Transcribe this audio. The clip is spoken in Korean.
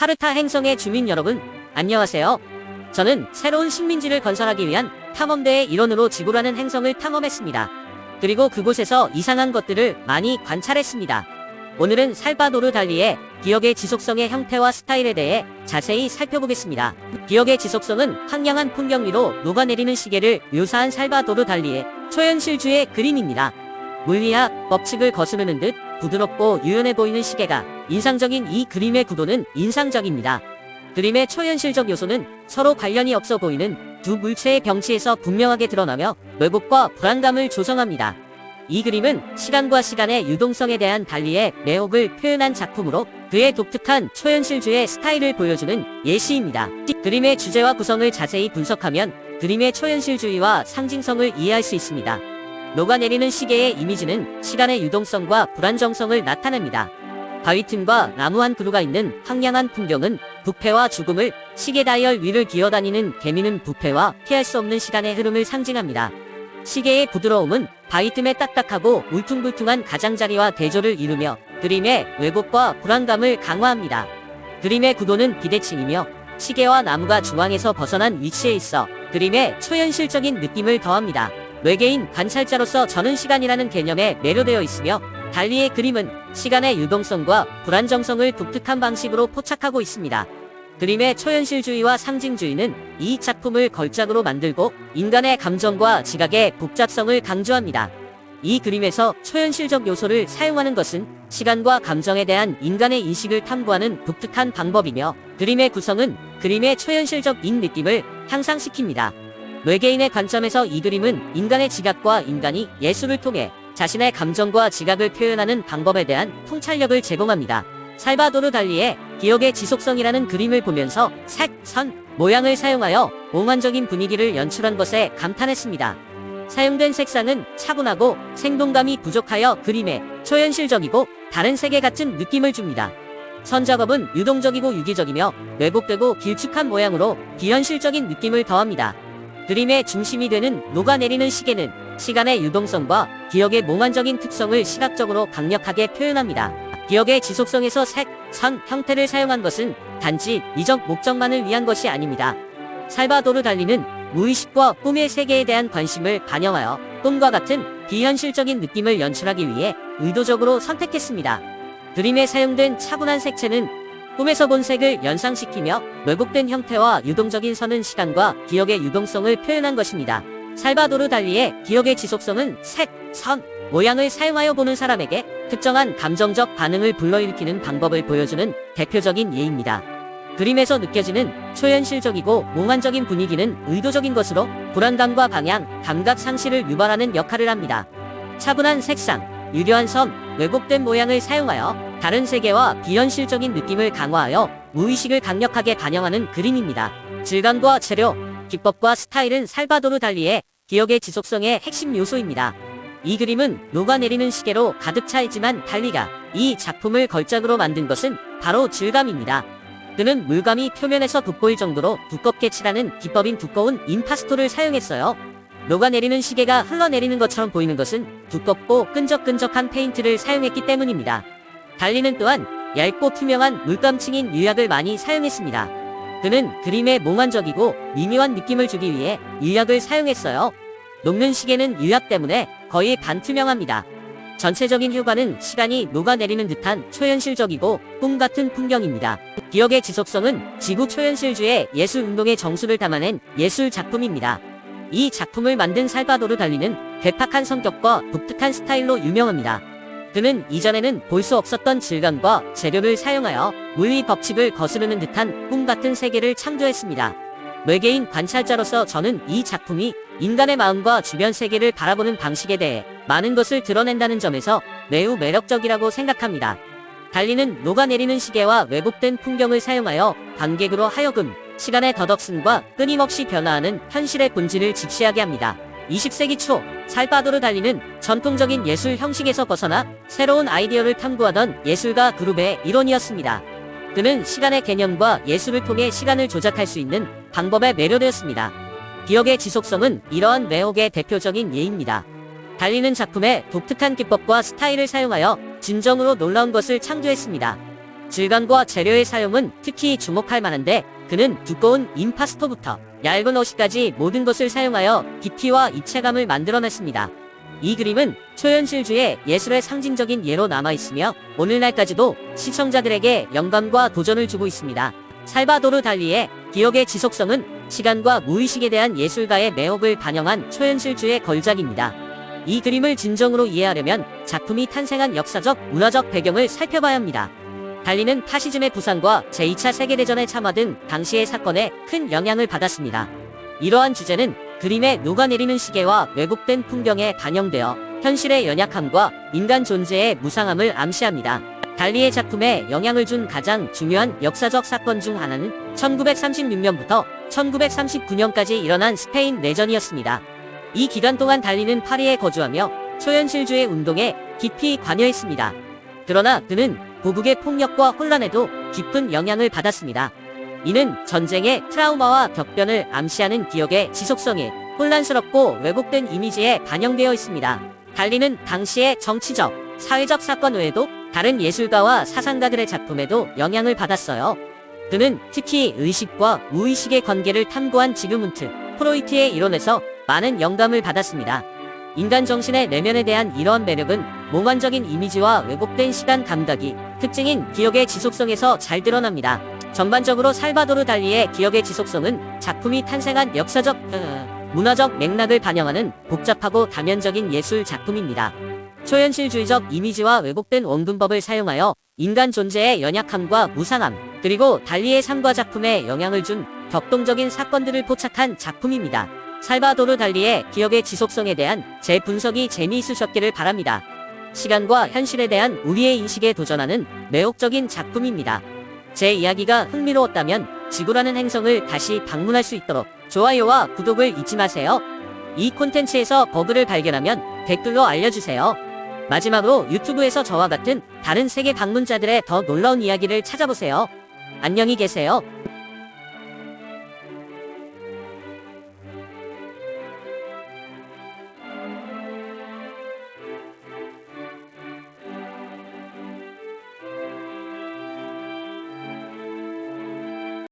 카르타 행성의 주민 여러분, 안녕하세요. 저는 새로운 식민지를 건설하기 위한 탐험대의 일원으로 지구라는 행성을 탐험했습니다. 그리고 그곳에서 이상한 것들을 많이 관찰했습니다. 오늘은 살바도르 달리의 기억의 지속성의 형태와 스타일에 대해 자세히 살펴보겠습니다. 기억의 지속성은 황량한 풍경 위로 녹아내리는 시계를 묘사한 살바도르 달리의 초현실주의 그림입니다. 물리학 법칙을 거스르는 듯 부드럽고 유연해 보이는 시계가 인상적인 이 그림의 구도는 인상적입니다. 그림의 초현실적 요소는 서로 관련이 없어 보이는 두 물체의 병치에서 분명하게 드러나며 왜곡과 불안감을 조성합니다. 이 그림은 시간과 시간의 유동성에 대한 달리의 매혹을 표현한 작품으로 그의 독특한 초현실주의 스타일을 보여주는 예시입니다. 그림의 주제와 구성을 자세히 분석하면 그림의 초현실주의와 상징성을 이해할 수 있습니다. 녹아내리는 시계의 이미지는 시간의 유동성과 불안정성을 나타냅니다. 바위틈과 나무 한 그루가 있는 황량한 풍경은 부패와 죽음을, 시계 다이얼 위를 기어다니는 개미는 부패와 피할 수 없는 시간의 흐름을 상징합니다. 시계의 부드러움은 바위틈의 딱딱하고 울퉁불퉁한 가장자리와 대조를 이루며 그림의 왜곡과 불안감을 강화합니다. 그림의 구도는 비대칭이며 시계와 나무가 중앙에서 벗어난 위치에 있어 그림의 초현실적인 느낌을 더합니다. 외계인 관찰자로서 저는 시간이라는 개념에 매료되어 있으며 달리의 그림은 시간의 유동성과 불안정성을 독특한 방식으로 포착하고 있습니다. 그림의 초현실주의와 상징주의는 이 작품을 걸작으로 만들고 인간의 감정과 지각의 복잡성을 강조합니다. 이 그림에서 초현실적 요소를 사용하는 것은 시간과 감정에 대한 인간의 인식을 탐구하는 독특한 방법이며 그림의 구성은 그림의 초현실적인 느낌을 향상시킵니다. 외계인의 관점에서 이 그림은 인간의 지각과 인간이 예술을 통해 자신의 감정과 지각을 표현하는 방법에 대한 통찰력을 제공합니다. 살바도르 달리의 기억의 지속성이라는 그림을 보면서 색, 선, 모양을 사용하여 몽환적인 분위기를 연출한 것에 감탄했습니다. 사용된 색상은 차분하고 생동감이 부족하여 그림에 초현실적이고 다른 세계 같은 느낌을 줍니다. 선작업은 유동적이고 유기적이며 왜곡되고 길쭉한 모양으로 비현실적인 느낌을 더합니다. 그림의 중심이 되는 녹아내리는 시계는 시간의 유동성과 기억의 몽환적인 특성을 시각적으로 강력하게 표현합니다. 기억의 지속성에서 색, 선, 형태를 사용한 것은 단지 미적 목적만을 위한 것이 아닙니다. 살바도르 달리는 무의식과 꿈의 세계에 대한 관심을 반영하여 꿈과 같은 비현실적인 느낌을 연출하기 위해 의도적으로 선택했습니다. 그림에 사용된 차분한 색채는 꿈에서 본 색을 연상시키며 왜곡된 형태와 유동적인 선은 시간과 기억의 유동성을 표현한 것입니다. 살바도르 달리의 기억의 지속성은 색, 선, 모양을 사용하여 보는 사람에게 특정한 감정적 반응을 불러일으키는 방법을 보여주는 대표적인 예입니다. 그림에서 느껴지는 초현실적이고 몽환적인 분위기는 의도적인 것으로 불안감과 방향, 감각 상실을 유발하는 역할을 합니다. 차분한 색상, 유려한 선, 왜곡된 모양을 사용하여 다른 세계와 비현실적인 느낌을 강화하여 무의식을 강력하게 반영하는 그림입니다. 질감과 재료, 기법과 스타일은 살바도르 달리의 기억의 지속성의 핵심 요소입니다. 이 그림은 녹아내리는 시계로 가득 차 있지만 달리가 이 작품을 걸작으로 만든 것은 바로 질감입니다. 그는 물감이 표면에서 돋보일 정도로 두껍게 칠하는 기법인 두꺼운 임파스토를 사용했어요. 녹아내리는 시계가 흘러내리는 것처럼 보이는 것은 두껍고 끈적끈적한 페인트를 사용했기 때문입니다. 달리는 또한 얇고 투명한 물감층인 유약을 많이 사용했습니다. 그는 그림에 몽환적이고 미묘한 느낌을 주기 위해 유약을 사용했어요. 녹는 시계는 유약 때문에 거의 반투명합니다. 전체적인 효과는 시간이 녹아내리는 듯한 초현실적이고 꿈같은 풍경입니다. 기억의 지속성은 지구 초현실주의 예술운동의 정수를 담아낸 예술 작품입니다. 이 작품을 만든 살바도르 달리는 괴팍한 성격과 독특한 스타일로 유명합니다. 그는 이전에는 볼 수 없었던 질감과 재료를 사용하여 물리 법칙을 거스르는 듯한 꿈같은 세계를 창조했습니다. 외계인 관찰자로서 저는 이 작품이 인간의 마음과 주변 세계를 바라보는 방식에 대해 많은 것을 드러낸다는 점에서 매우 매력적이라고 생각합니다. 달리는 녹아내리는 시계와 왜곡된 풍경을 사용하여 관객으로 하여금 시간의 더덕슨과 끊임없이 변화하는 현실의 본질을 직시하게 합니다. 20세기 초 살바도르 달리는 전통적인 예술 형식에서 벗어나 새로운 아이디어를 탐구하던 예술가 그룹의 일원이었습니다. 그는 시간의 개념과 예술을 통해 시간을 조작할 수 있는 방법에 매료되었습니다. 기억의 지속성은 이러한 매혹의 대표적인 예입니다. 달리는 작품에 독특한 기법과 스타일을 사용하여 진정으로 놀라운 것을 창조했습니다. 질감과 재료의 사용은 특히 주목할 만한데 그는 두꺼운 임파스토부터 얇은 어시까지 모든 것을 사용하여 깊이와 입체감을 만들어냈습니다. 이 그림은 초현실주의 예술의 상징적인 예로 남아있으며 오늘날까지도 시청자들에게 영감과 도전을 주고 있습니다. 살바도르 달리의 기억의 지속성은 시간과 무의식에 대한 예술가의 매혹을 반영한 초현실주의 걸작입니다. 이 그림을 진정으로 이해하려면 작품이 탄생한 역사적, 문화적 배경을 살펴봐야 합니다. 달리는 파시즘의 부상과 제2차 세계대전의 참화 등 당시의 사건에 큰 영향을 받았습니다. 이러한 주제는 그림의 녹아내리는 시계와 왜곡된 풍경에 반영되어 현실의 연약함과 인간 존재의 무상함을 암시합니다. 달리의 작품에 영향을 준 가장 중요한 역사적 사건 중 하나는 1936년부터 1939년까지 일어난 스페인 내전이었습니다. 이 기간 동안 달리는 파리에 거주하며 초현실주의 운동에 깊이 관여했습니다. 그러나 그는 보국의 폭력과 혼란에도 깊은 영향을 받았습니다. 이는 전쟁의 트라우마와 격변을 암시하는 기억의 지속성에 혼란스럽고 왜곡된 이미지에 반영되어 있습니다. 달리는 당시의 정치적, 사회적 사건 외에도 다른 예술가와 사상가들의 작품에도 영향을 받았어요. 그는 특히 의식과 무의식의 관계를 탐구한 지그문트 프로이트의 이론에서 많은 영감을 받았습니다. 인간 정신의 내면에 대한 이러한 매력은 몽환적인 이미지와 왜곡된 시간 감각이 특징인 기억의 지속성에서 잘 드러납니다. 전반적으로 살바도르 달리의 기억의 지속성은 작품이 탄생한 역사적, 문화적 맥락을 반영하는 복잡하고 다면적인 예술 작품입니다. 초현실주의적 이미지와 왜곡된 원근법을 사용하여 인간 존재의 연약함과 무상함, 그리고 달리의 삶과 작품에 영향을 준 격동적인 사건들을 포착한 작품입니다. 살바도르 달리의 기억의 지속성에 대한 제 분석이 재미있으셨기를 바랍니다. 시간과 현실에 대한 우리의 인식에 도전하는 매혹적인 작품입니다. 제 이야기가 흥미로웠다면 지구라는 행성을 다시 방문할 수 있도록 좋아요와 구독을 잊지 마세요. 이 콘텐츠에서 버그를 발견하면 댓글로 알려주세요. 마지막으로 유튜브에서 저와 같은 다른 세계 방문자들의 더 놀라운 이야기를 찾아보세요. 안녕히 계세요.